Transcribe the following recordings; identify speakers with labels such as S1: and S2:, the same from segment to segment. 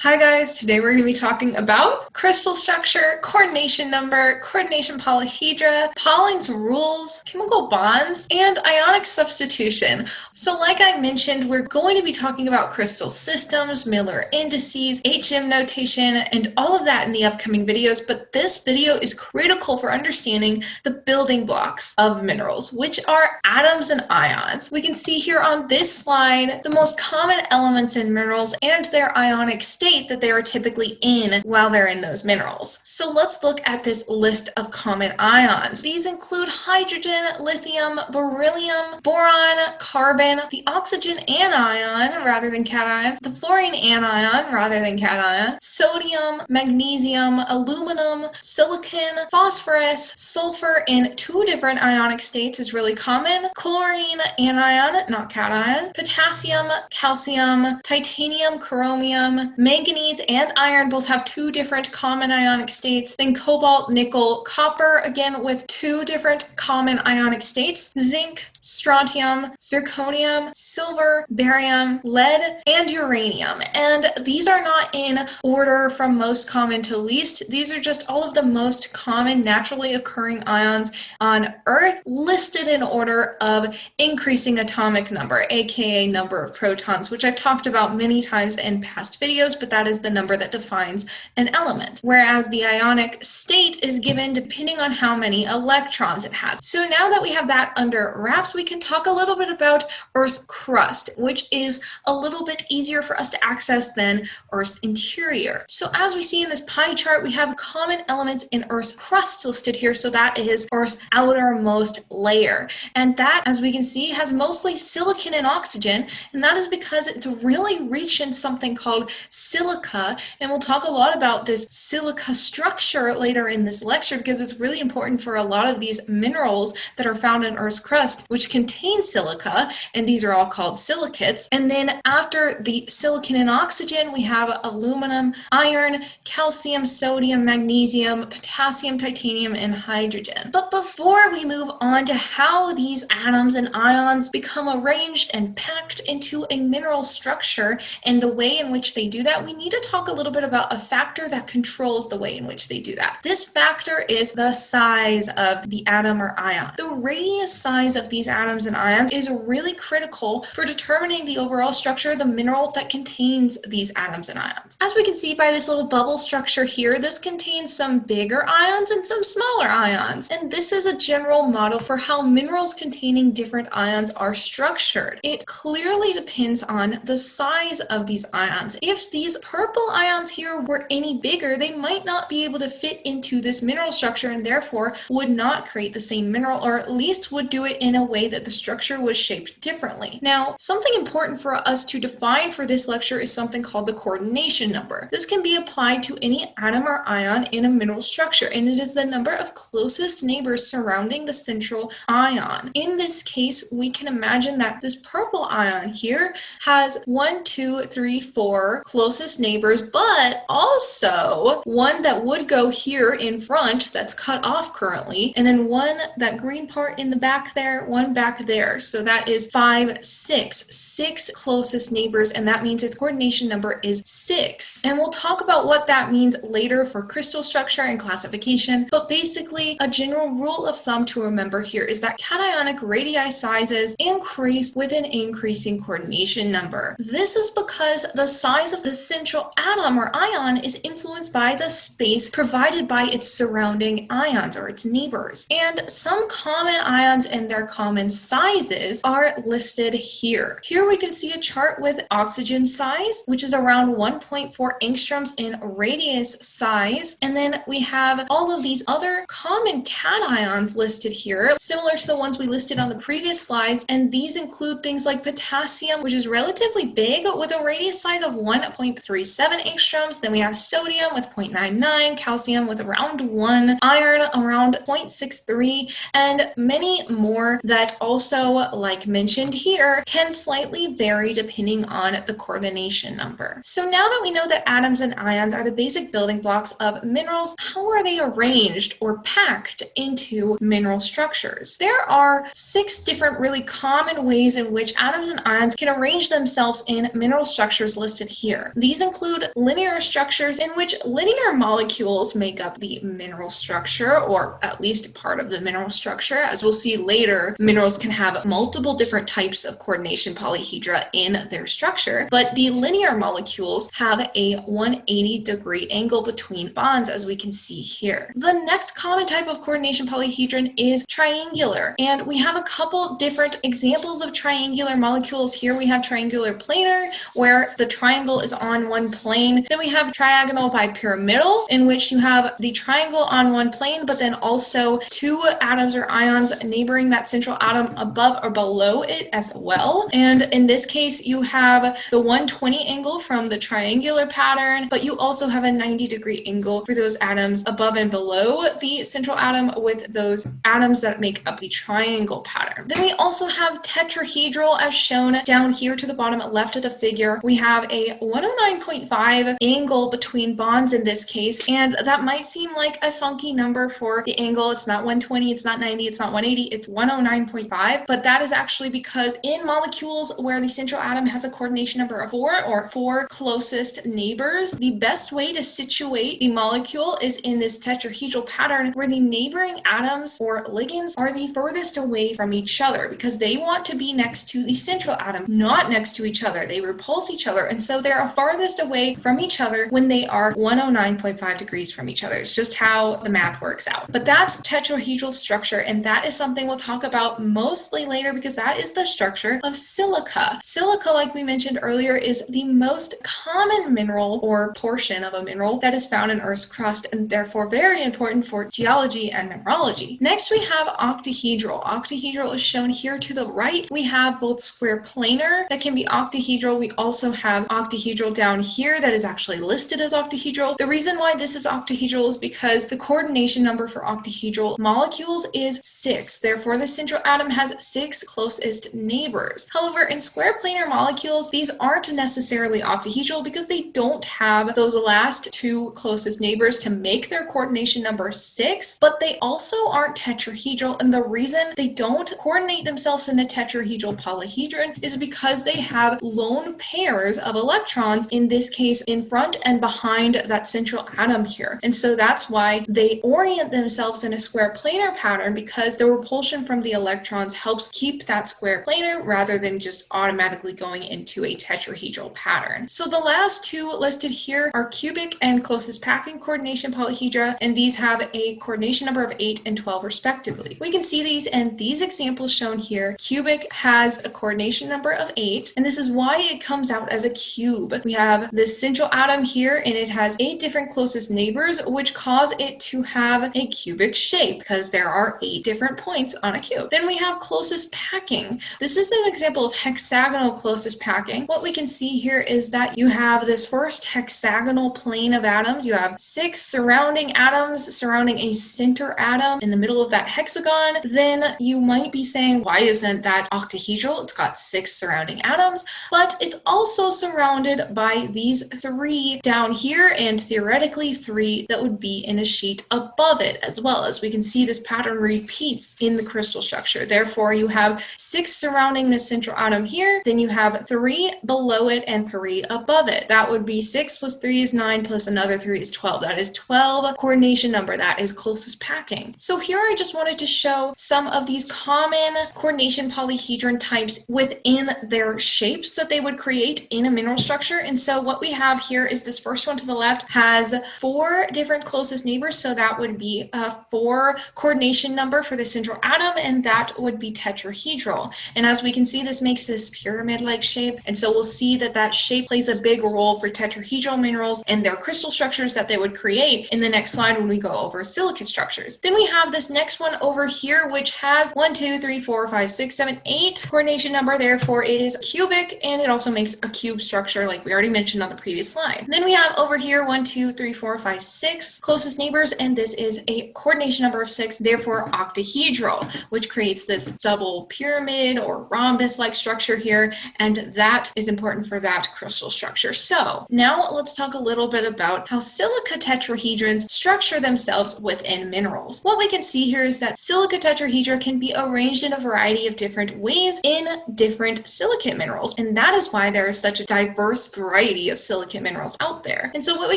S1: Hi guys, today we're going to be talking about crystal structure, coordination number, coordination polyhedra, Pauling's rules, chemical bonds, and ionic substitution. So like I mentioned, we're going to be talking about crystal systems, Miller indices, HM notation, and all of that in the upcoming videos, but this video is critical for understanding the building blocks of minerals, which are atoms and ions. We can see here on this slide the most common elements in minerals and their ionic state that they are typically in while they're in those minerals. So let's look at this list of common ions. These include hydrogen, lithium, beryllium, boron, carbon, the oxygen anion rather than cation, the fluorine anion rather than cation, sodium, magnesium, aluminum, silicon, phosphorus, sulfur in two different ionic states is really common, chlorine anion, not cation, potassium, calcium, titanium, chromium, manganese and iron both have two different common ionic states, then cobalt, nickel, copper, again with two different common ionic states, zinc, strontium, zirconium, silver, barium, lead, and uranium. And these are not in order from most common to least. These are just all of the most common naturally occurring ions on Earth listed in order of increasing atomic number, aka number of protons, which I've talked about many times in past videos, but that is the number that defines an element. Whereas the ionic state is given depending on how many electrons it has. So now that we have that under wraps, we can talk a little bit about Earth's crust, which is a little bit easier for us to access than Earth's interior. So as we see in this pie chart, we have common elements in Earth's crust listed here. So that is Earth's outermost layer. And that, as we can see, has mostly silicon and oxygen. And that is because it's really rich in something called silica. And we'll talk a lot about this silica structure later in this lecture because it's really important for a lot of these minerals that are found in Earth's crust, which contain silica, and these are all called silicates. And then after the silicon and oxygen, we have aluminum, iron, calcium, sodium, magnesium, potassium, titanium, and hydrogen. But before we move on to how these atoms and ions become arranged and packed into a mineral structure and the way in which they do that, we need to talk a little bit about a factor that controls the way in which they do that. This factor is the size of the atom or ion. The radius size of these atoms and ions is really critical for determining the overall structure of the mineral that contains these atoms and ions. As we can see by this little bubble structure here, this contains some bigger ions and some smaller ions. And this is a general model for how minerals containing different ions are structured. It clearly depends on the size of these ions. If these purple ions here were any bigger, they might not be able to fit into this mineral structure and therefore would not create the same mineral, or at least would do it in a way that the structure was shaped differently. Now, something important for us to define for this lecture is something called the coordination number. This can be applied to any atom or ion in a mineral structure, and it is the number of closest neighbors surrounding the central ion. In this case, we can imagine that this purple ion here has 1, 2, 3, 4 closest neighbors, but also one that would go here in front that's cut off currently, and then one, that green part in the back there, one back there. So that is 5, 6 closest neighbors, and that means its coordination number is 6. And we'll talk about what that means later for crystal structure and classification, but basically a general rule of thumb to remember here is that cationic radii sizes increase with an increasing coordination number. This is because the size of the central atom or ion is influenced by the space provided by its surrounding ions or its neighbors. And some common ions and their common sizes are listed here. Here we can see a chart with oxygen size, which is around 1.4 angstroms in radius size. And then we have all of these other common cations listed here, similar to the ones we listed on the previous slides. And these include things like potassium, which is relatively big with a radius size of 1.37 angstroms. Then we have sodium with 0.99, calcium with around 1, iron around 0.63, and many more that also, like mentioned here, can slightly vary depending on the coordination number. So now that we know that atoms and ions are the basic building blocks of minerals, how are they arranged or packed into mineral structures? There are 6 different really common ways in which atoms and ions can arrange themselves in mineral structures listed here. These these include linear structures in which linear molecules make up the mineral structure, or at least part of the mineral structure. As we'll see later, minerals can have multiple different types of coordination polyhedra in their structure, but the linear molecules have a 180-degree angle between bonds, as we can see here. The next common type of coordination polyhedron is triangular, and we have a couple different examples of triangular molecules here. We have triangular planar, where the triangle is on one plane. Then we have trigonal bipyramidal, in which you have the triangle on one plane, but then also two atoms or ions neighboring that central atom above or below it as well. And in this case, you have the 120 angle from the triangular pattern, but you also have a 90-degree angle for those atoms above and below the central atom with those atoms that make up the triangle pattern. Then we also have tetrahedral, as shown down here to the bottom left of the figure. We have a 109.5 angle between bonds in this case, and that might seem like a funky number for the angle. It's not 120, it's not 90, it's not 180, it's 109.5, but that is actually because in molecules where the central atom has a coordination number of 4, or 4 closest neighbors, the best way to situate the molecule is in this tetrahedral pattern, where the neighboring atoms or ligands are the furthest away from each other, because they want to be next to the central atom, not next to each other. They repulse each other, and so they're farthest away from each other when they are 109.5 degrees from each other. It's just how the math works out. But that's tetrahedral structure, and that is something we'll talk about mostly later, because that is the structure of silica. Silica, like we mentioned earlier, is the most common mineral or portion of a mineral that is found in Earth's crust, and therefore very important for geology and mineralogy. Next, we have octahedral. Octahedral is shown here to the right. We have both square planar that can be octahedral. We also have octahedral down here that is actually listed as octahedral. The reason why this is octahedral is because the coordination number for octahedral molecules is 6. Therefore, the central atom has 6 closest neighbors. However, in square planar molecules, these aren't necessarily octahedral because they don't have those last 2 closest neighbors to make their coordination number 6, but they also aren't tetrahedral, and the reason they don't coordinate themselves in a tetrahedral polyhedron is because they have lone pairs of electrons, in this case in front and behind that central atom here. And so that's why they orient themselves in a square planar pattern, because the repulsion from the electrons helps keep that square planar rather than just automatically going into a tetrahedral pattern. So the last 2 listed here are cubic and closest packing coordination polyhedra, and these have a coordination number of 8 and 12 respectively. We can see these in these examples shown here. Cubic has a coordination number of 8, and this is why it comes out as a cube. We have this central atom here, and it has 8 different closest neighbors, which cause it to have a cubic shape because there are 8 different points on a cube. Then we have closest packing. This is an example of hexagonal closest packing. What we can see here is that you have this first hexagonal plane of atoms. You have 6 surrounding atoms surrounding a center atom in the middle of that hexagon. Then you might be saying, why isn't that octahedral? It's got 6 surrounding atoms, but it's also surrounded by these 3 down here, and theoretically 3 that would be in a sheet above it as well. As we can see, this pattern repeats in the crystal structure. Therefore, you have 6 surrounding the central atom here, then you have 3 below it and 3 above it. That would be 6 plus 3 is 9 plus another 3 is 12. That is 12 coordination number. That is closest packing. So here I just wanted to show some of these common coordination polyhedron types within their shapes that they would create in a mineral structure. And so what we have here is this first one to the left has 4 different closest neighbors. So that would be a 4 coordination number for the central atom, and that would be tetrahedral. And as we can see, this makes this pyramid-like shape. And so we'll see that that shape plays a big role for tetrahedral minerals and their crystal structures that they would create in the next slide when we go over silicate structures. Then we have this next one over here, which has 1, 2, 3, 4, 5, 6, 7, 8 coordination number. Therefore, it is cubic, and it also makes a cube structure like we already mentioned on the previous slide. Then we have over here 1, 2, 3, 4, 5, 6 closest neighbors, and this is a coordination number of 6, therefore octahedral, which creates this double pyramid or rhombus-like structure here, and that is important for that crystal structure. So now let's talk a little bit about how silica tetrahedrons structure themselves within minerals. What we can see here is that silica tetrahedra can be arranged in a variety of different ways in different silicate minerals, and that is why there is such a diverse variety variety of silicate minerals out there. And so what we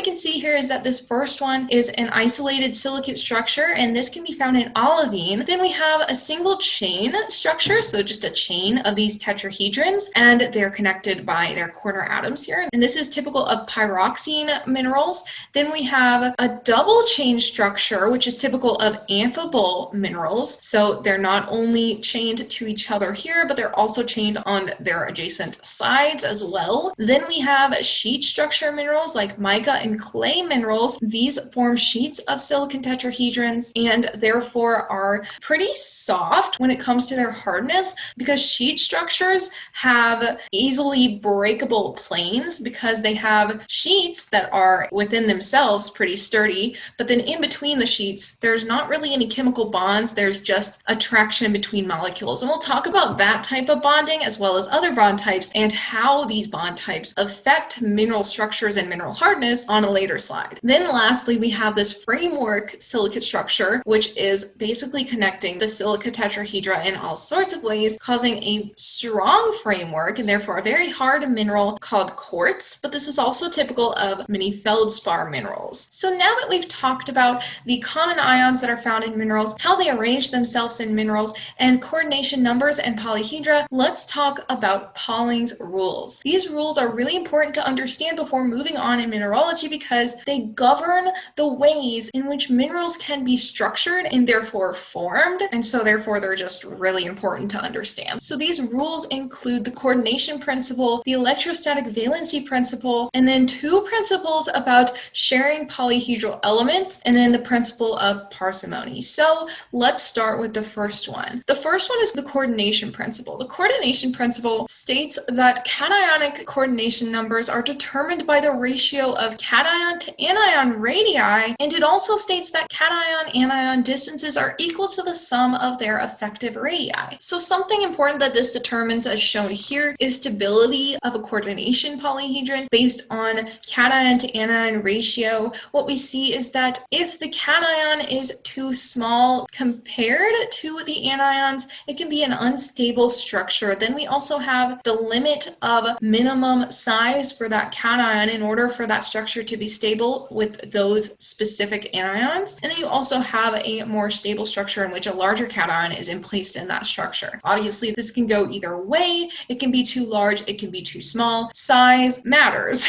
S1: can see here is that this first one is an isolated silicate structure, and this can be found in olivine. Then we have a single chain structure, so just a chain of these tetrahedrons, and they're connected by their corner atoms here. And this is typical of pyroxene minerals. Then we have a double chain structure, which is typical of amphibole minerals. So they're not only chained to each other here, but they're also chained on their adjacent sides as well. Then we have sheet structure minerals like mica and clay minerals. These form sheets of silicon tetrahedrons and therefore are pretty soft when it comes to their hardness, because sheet structures have easily breakable planes because they have sheets that are within themselves pretty sturdy, but then in between the sheets, there's not really any chemical bonds. There's just attraction between molecules. And we'll talk about that type of bonding as well as other bond types and how these bond types affect mineral structures and mineral hardness on a later slide. Then lastly, we have this framework silicate structure, which is basically connecting the silica tetrahedra in all sorts of ways, causing a strong framework and therefore a very hard mineral called quartz. But this is also typical of many feldspar minerals. So now that we've talked about the common ions that are found in minerals, how they arrange themselves in minerals, and coordination numbers and polyhedra, let's talk about Pauling's rules. These rules are really important to understand before moving on in mineralogy because they govern the ways in which minerals can be structured and therefore formed, and so therefore they're just really important to understand. So these rules include the coordination principle, the electrostatic valency principle, and then two principles about sharing polyhedral elements, and then the principle of parsimony. So let's start with the first one. The first one is the coordination principle. The coordination principle states that cationic coordination numbers are determined by the ratio of cation to anion radii, and it also states that cation-anion distances are equal to the sum of their effective radii. So something important that this determines, as shown here, is stability of a coordination polyhedron based on cation to anion ratio. What we see is that if the cation is too small compared to the anions, it can be an unstable structure. Then we also have the limit of minimum size for that cation in order for that structure to be stable with those specific anions. And then you also have a more stable structure in which a larger cation is placed in that structure. Obviously, this can go either way. It can be too large, it can be too small. Size matters.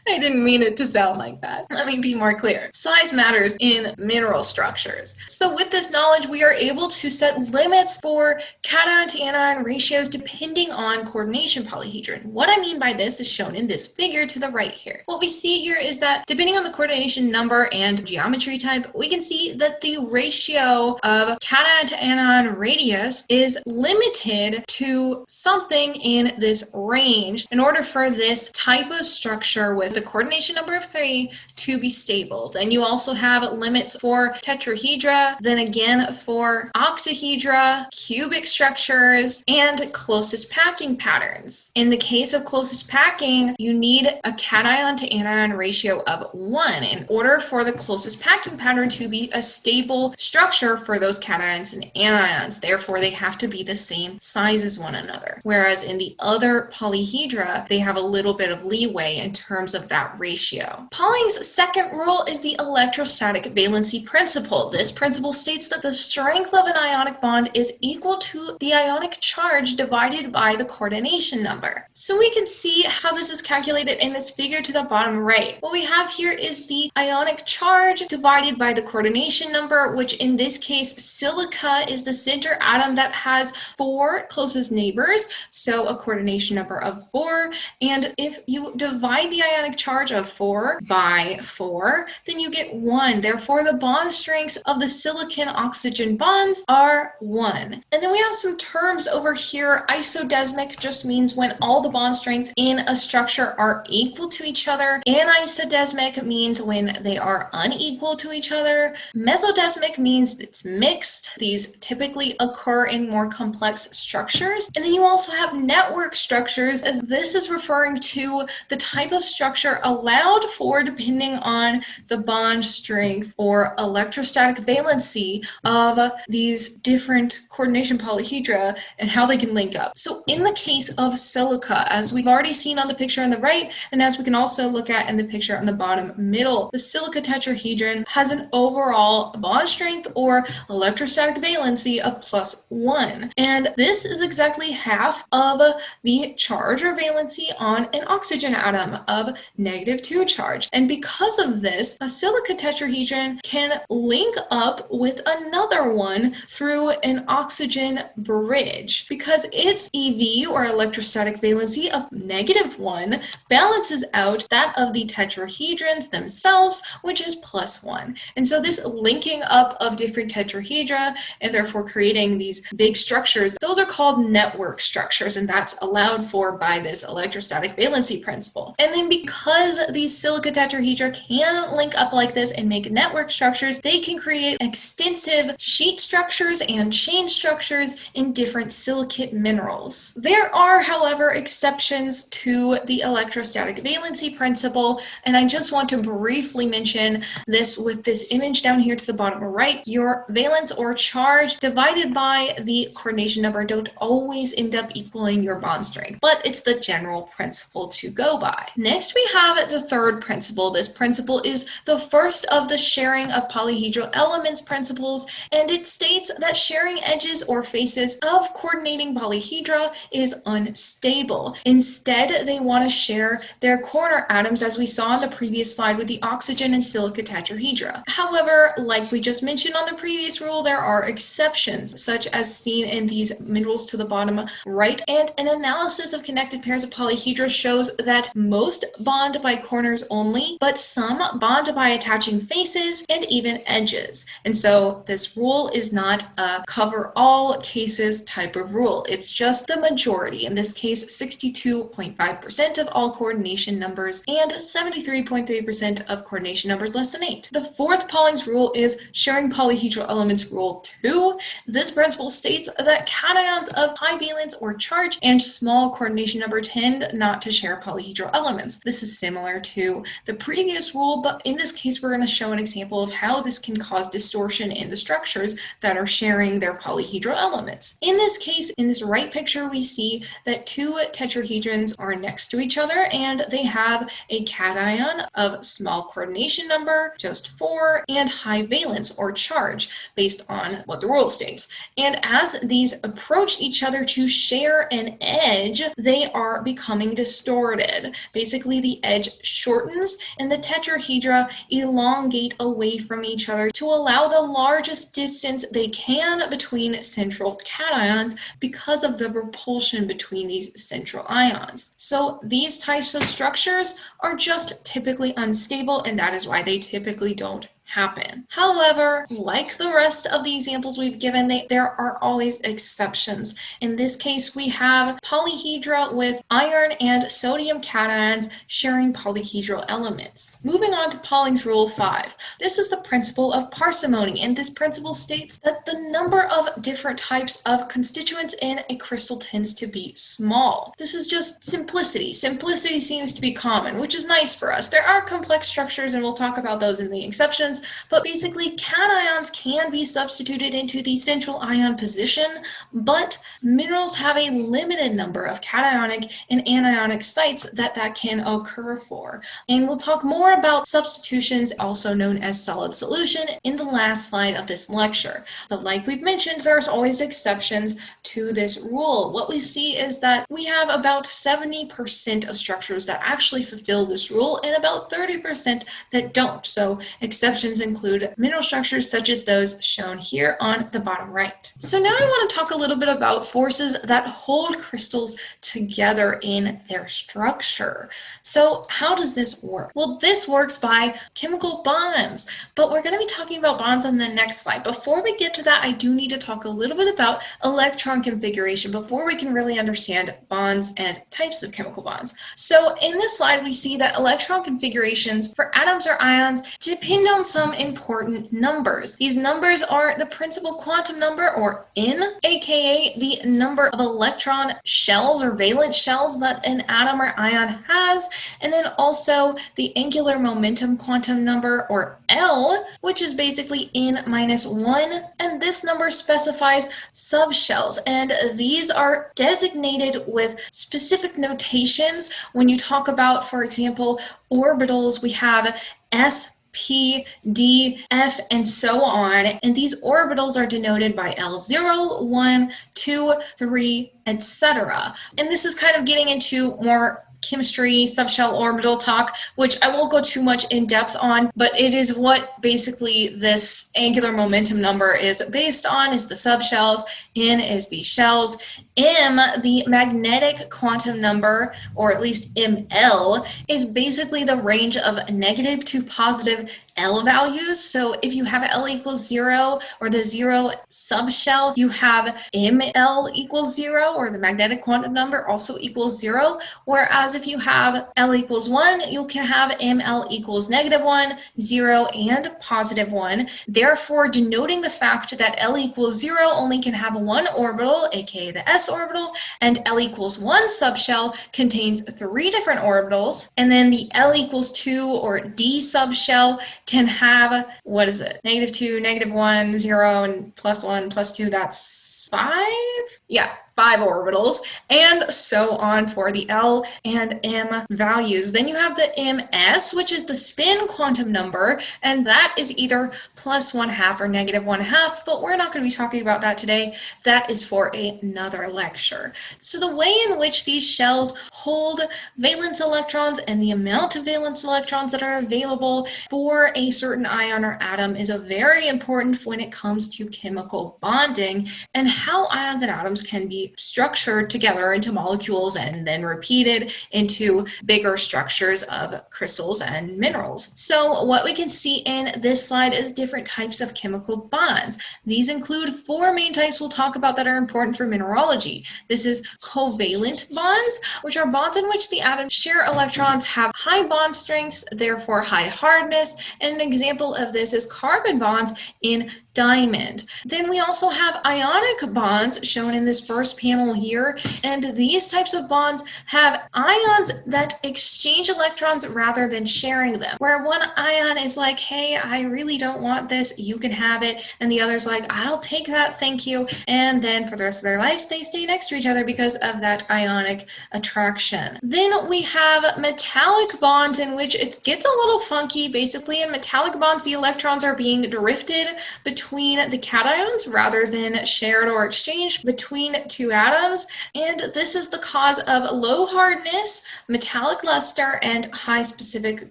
S1: I didn't mean it to sound like that. Let me be more clear. Size matters in mineral structures. So with this knowledge, we are able to set limits for cation to anion ratios depending on coordination polyhedron. What I mean by this is shown in this figure to the right here. What we see here is that depending on the coordination number and geometry type, we can see that the ratio of cation to anion radius is limited to something in this range in order for this type of structure with the coordination number of 3 to be stable. Then you also have limits for tetrahedra, then again for octahedra, cubic structures, and closest packing patterns. In the case of closest packing, you need a cation to anion ratio of 1 in order for the closest packing pattern to be a stable structure for those cations and anions. Therefore, they have to be the same size as one another. Whereas in the other polyhedra, they have a little bit of leeway in terms of that ratio. Pauling's second rule is the electrostatic valency principle. This principle states that the strength of an ionic bond is equal to the ionic charge divided by the coordination number. So we can see how this is calculated in this figure to the bottom right. What we have here is the ionic charge divided by the coordination number, which in this case, silica is the center atom that has 4 closest neighbors, so a coordination number of 4. And if you divide the ionic charge of 4 by 4, then you get 1. Therefore, the bond strengths of the silicon-oxygen bonds are 1. And then we have some terms over here. Isodesmic just means when all the bond strengths in a structure are equal to each other. Anisodesmic means when they are unequal to each other. Mesodesmic means it's mixed. These typically occur in more complex structures. And then you also have network structures. This is referring to the type of structure allowed for depending on the bond strength or electrostatic valency of these different coordination polyhedra and how they can link up. So in the case of silica, as we've already seen on the picture on the right, and as we can also look at in the picture on the bottom middle, the silica tetrahedron has an overall bond strength or electrostatic valency of +1. And this is exactly half of the charge or valency on an oxygen atom of -2 charge. And because of this, a silica tetrahedron can link up with another one through an oxygen bridge because its EV or electrostatic valency of -1 balances out that of the tetrahedrons themselves, which is +1. And so this linking up of different tetrahedra and therefore creating these big structures, those are called network structures, and that's allowed for by this electrostatic valency principle. And then because these silica tetrahedra can link up like this and make network structures, they can create extensive sheet structures and chain structures in different silicate minerals. There are, however, exceptions to the electrostatic valency principle, and I just want to briefly mention this with this image down here to the bottom right. Your valence or charge divided by the coordination number don't always end up equaling your bond strength, but it's the general principle to go by. Next, we have the third principle. This principle is the first of the sharing of polyhedral elements principles, and it states that sharing edges or faces of coordinating polyhedra is unstable. Instead, they want to share their corner atoms, as we saw on the previous slide with the oxygen and silica tetrahedra. However, like we just mentioned on the previous rule, there are exceptions, such as seen in these minerals to the bottom right, and an analysis of connected pairs of polyhedra shows that most bond by corners only, but some bond by attaching faces and even edges. And so this rule is not a cover all cases type of rule. It's just the majority, in this case 62.5% of all coordination numbers and 73.3% of coordination numbers less than 8. The fourth Pauling's rule is sharing polyhedral elements rule 2. This principle states that cations of high valence or charge and small coordination number tend not to share polyhedral elements. This is similar to the previous rule, but in this case we're going to show an example of how this can cause distortion in the structures that are sharing their polyhedral elements. In this case, in this right picture, we see that two tetrahedrons are next to each other and they have a cation of small coordination number, just 4, and high valence or charge based on what the rule states. And as these approach each other to share an edge, they are becoming distorted. Basically, the edge shortens and the tetrahedra elongate away from each other to allow the largest distance they can between central cations because of the repulsion between these central ions. So these types of structures are just typically unstable, and that is why they typically don't happen. However, like the rest of the examples we've given, there are always exceptions. In this case, we have polyhedra with iron and sodium cations sharing polyhedral elements. Moving on to Pauling's Rule 5. This is the principle of parsimony, and this principle states that the number of different types of constituents in a crystal tends to be small. This is just simplicity. Simplicity seems to be common, which is nice for us. There are complex structures, and we'll talk about those in the exceptions, but basically cations can be substituted into the central ion position, but minerals have a limited number of cationic and anionic sites that can occur for. And we'll talk more about substitutions, also known as solid solution, in the last slide of this lecture. But like we've mentioned, there's always exceptions to this rule. What we see is that we have about 70% of structures that actually fulfill this rule and about 30% that don't. So exceptions include mineral structures such as those shown here on the bottom right. So now I want to talk a little bit about forces that hold crystals together in their structure. So how does this work? Well, this works by chemical bonds, but we're going to be talking about bonds on the next slide. Before we get to that, I do need to talk a little bit about electron configuration before we can really understand bonds and types of chemical bonds. So in this slide, we see that electron configurations for atoms or ions depend on some some important numbers. These numbers are the principal quantum number, or N, aka the number of electron shells or valence shells that an atom or ion has, and then also the angular momentum quantum number, or L, which is basically N minus 1, and this number specifies subshells, and these are designated with specific notations. When you talk about, for example, orbitals, we have S, P, D, F, and so on, and these orbitals are denoted by L0, 1, 2, 3, etc. And this is kind of getting into more chemistry, subshell orbital talk, which I won't go too much in depth on, but it is what basically this angular momentum number is based on, is the subshells. N is the shells. M, the magnetic quantum number, or at least ML, is basically the range of negative to positive L values. So if you have L equals 0 or the 0 subshell, you have ML equals 0, or the magnetic quantum number also equals 0. Whereas if you have L equals 1, you can have ML equals -1, 0, and +1. Therefore, denoting the fact that L equals 0 only can have one orbital, aka the S orbital, and L equals 1 subshell contains 3 different orbitals, and then the L equals 2 or D subshell can have, what is it, -2, -1, 0, and +1, +2, that's 5? Yeah, 5 orbitals, and so on for the L and M values. Then you have the MS, which is the spin quantum number, and that is either +1/2 or -1/2, but we're not going to be talking about that today. That is for another lecture. So the way in which these shells hold valence electrons and the amount of valence electrons that are available for a certain ion or atom is very important when it comes to chemical bonding and how ions and atoms can be structured together into molecules and then repeated into bigger structures of crystals and minerals. So what we can see in this slide is different types of chemical bonds. These include 4 main types we'll talk about that are important for mineralogy. This is covalent bonds, which are bonds in which the atoms share electrons, have high bond strengths, therefore high hardness, and an example of this is carbon bonds in diamond. Then we also have ionic bonds shown in this first panel here, and these types of bonds have ions that exchange electrons rather than sharing them, where one ion is like, hey, I really don't want this, you can have it, and the other's like, I'll take that, thank you, and then for the rest of their lives they stay next to each other because of that ionic attraction. Then we have metallic bonds, in which it gets a little funky. Basically in metallic bonds the electrons are being drifted between the cations rather than shared or exchanged between 2 atoms, and this is the cause of low hardness, metallic luster, and high specific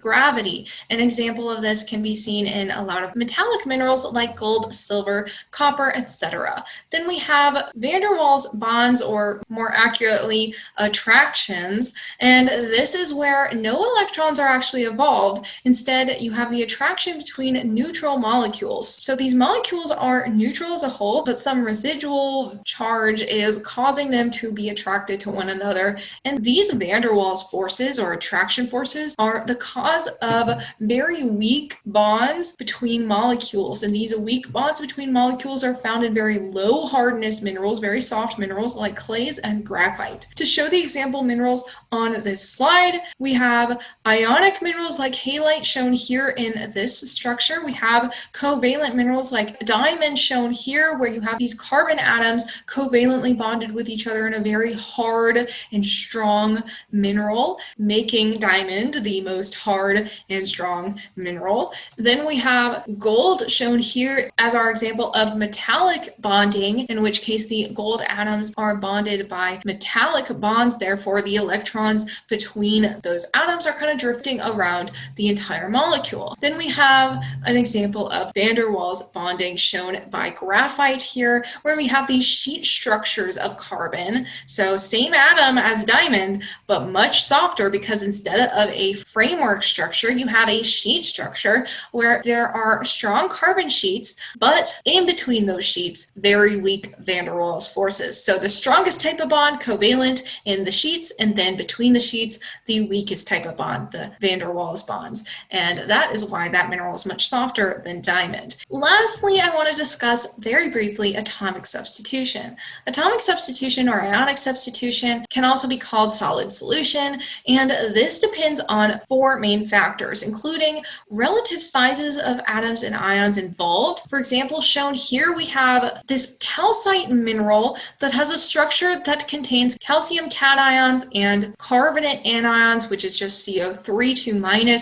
S1: gravity. An example of this can be seen in a lot of metallic minerals like gold, silver, copper, etc. Then we have van der Waals bonds, or more accurately attractions, and this is where no electrons are actually involved. Instead, you have the attraction between neutral molecules. So these molecules are neutral as a whole, but some residual charge is causing them to be attracted to one another. And these van der Waals forces, or attraction forces, are the cause of very weak bonds between molecules. And these weak bonds between molecules are found in very low hardness minerals, very soft minerals like clays and graphite. To show the example minerals on this slide, we have ionic minerals like halite shown here in this structure. We have covalent minerals like diamond shown here, where you have these carbon atoms covalently bonded with each other in a very hard and strong mineral, making diamond the most hard and strong mineral. Then we have gold shown here as our example of metallic bonding, in which case the gold atoms are bonded by metallic bonds, therefore the electrons between those atoms are kind of drifting around the entire molecule. Then we have an example of van der Waals bonding bonding shown by graphite here, where we have these sheet structures of carbon. So same atom as diamond, but much softer, because instead of a framework structure, you have a sheet structure where there are strong carbon sheets, but in between those sheets, very weak van der Waals forces. So the strongest type of bond, covalent, in the sheets, and then between the sheets, the weakest type of bond, the van der Waals bonds. And that is why that mineral is much softer than diamond. Lastly, I want to discuss very briefly atomic substitution. Atomic substitution, or ionic substitution, can also be called solid solution, and this depends on four main factors, including relative sizes of atoms and ions involved. For example, shown here we have this calcite mineral that has a structure that contains calcium cations and carbonate anions, which is just CO3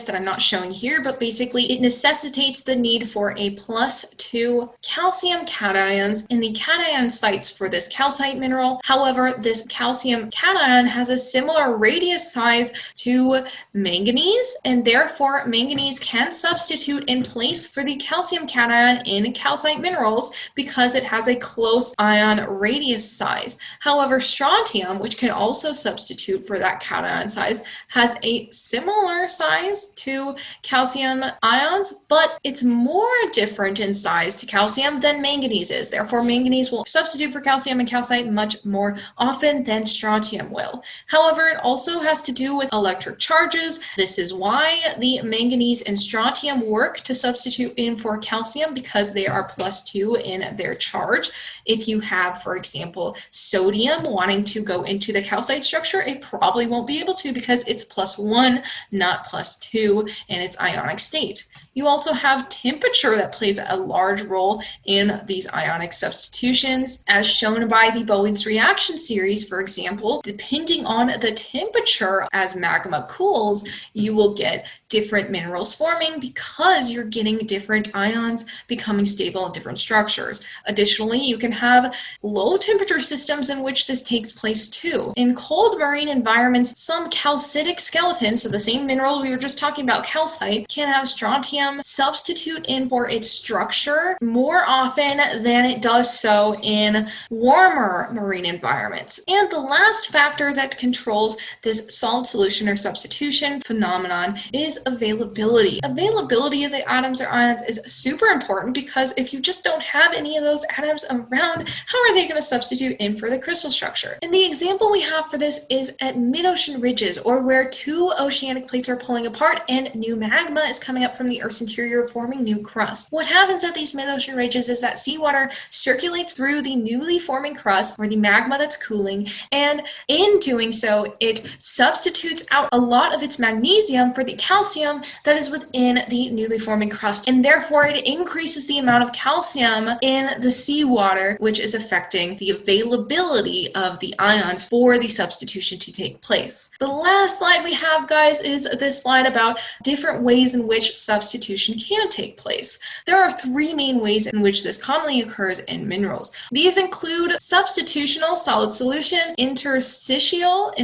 S1: that I'm not showing here, but basically it necessitates the need for a +2 calcium cations in the cation sites for this calcite mineral. However, this calcium cation has a similar radius size to manganese, and therefore manganese can substitute in place for the calcium cation in calcite minerals because it has a close ion radius size. However, strontium, which can also substitute for that cation size, has a similar size to calcium ions, but it's more different in size to calcium than manganese is. Therefore, manganese will substitute for calcium and calcite much more often than strontium will. However, it also has to do with electric charges. This is why the manganese and strontium work to substitute in for calcium, because they are +2 in their charge. If you have, for example, sodium wanting to go into the calcite structure, it probably won't be able to because it's +1, not +2 in its ionic state. You also have temperature that plays a large role in these ionic substitutions, as shown by the Bowen's reaction series, for example. Depending on the temperature as magma cools, you will get different minerals forming because you're getting different ions becoming stable in different structures. Additionally, you can have low temperature systems in which this takes place too. In cold marine environments, some calcitic skeletons, so the same mineral we were just talking about, calcite, can have strontium substitute in for its structure more often than it does so in warmer marine environments. And the last factor that controls this solid solution or substitution phenomenon is availability. Availability of the atoms or ions is super important, because if you just don't have any of those atoms around, how are they going to substitute in for the crystal structure? And the example we have for this is at mid-ocean ridges, or where two oceanic plates are pulling apart and new magma is coming up from the Earth's interior, forming new crust. What happens at these mid-ocean ridges is that seawater circulates through the newly forming crust, or the magma that's cooling, and in doing so, it substitutes out a lot of its magnesium for the calcium that is within the newly forming crust, and therefore it increases the amount of calcium in the seawater, which is affecting the availability of the ions for the substitution to take place. The last slide we have, guys, is this slide about different ways in which substitution can take place. There are three main ways in which this commonly occurs in minerals. These include substitutional solid solution, interstitial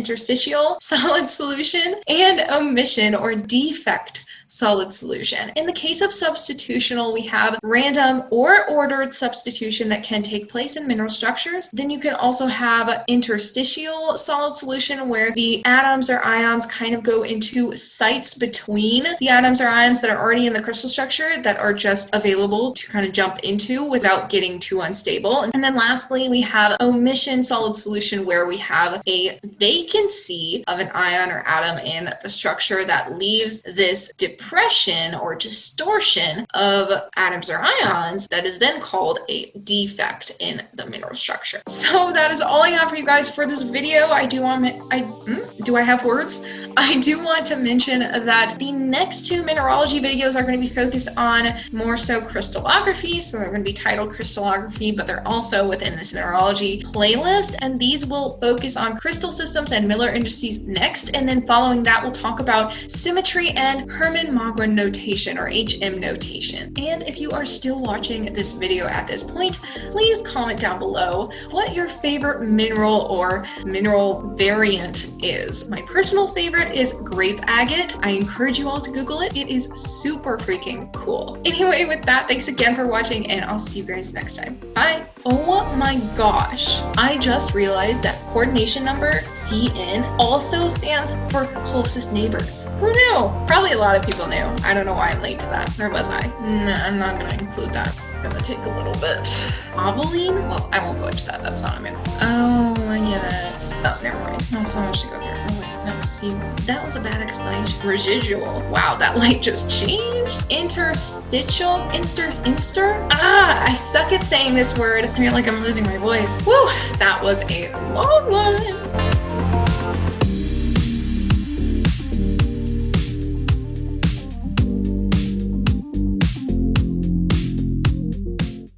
S1: solid solution, and omission or defect solid solution. In the case of substitutional, we have random or ordered substitution that can take place in mineral structures. Then you can also have interstitial solid solution, where the atoms or ions kind of go into sites between the atoms or ions that are already in the crystal structure that are just available to kind of jump into without getting too unstable. And then lastly, we have omission solid solution, where we have a vacancy of an ion or atom in the structure that leaves this depression or distortion of atoms or ions that is then called a defect in the mineral structure. So that is all I have for you guys for this video. Do I have words? I do want to mention that the next two mineralogy videos are going to be focused on more so crystallography. So they're going to be titled crystallography, but they're also within this mineralogy playlist. And these will focus on crystal systems and Miller indices next. And then following that, we'll talk about symmetry and hermit Riemann-Mogren notation or HM notation. And if you are still watching this video at this point, please comment down below what your favorite mineral or mineral variant is. My personal favorite is grape agate. I encourage you all to Google it. It is super freaking cool. Anyway, with that, thanks again for watching, and I'll see you guys next time. Bye. Oh my gosh. I just realized that coordination number, CN, also stands for closest neighbors. Who knew? Probably a lot of people knew. I don't know why I'm late to that. Or was I? Nah, I'm not gonna include that. It's gonna take a little bit. Ovaline? Well, I won't go into that. That's not a mineral. Oh, I get it. Oh, never mind. No, so much to go through. Oh, wait, no, see. That was a bad explanation. Residual. Wow, that light just changed. Interstitial? Inster? Ah, I suck at saying this word. I feel like I'm losing my voice. Woo, that was a long one.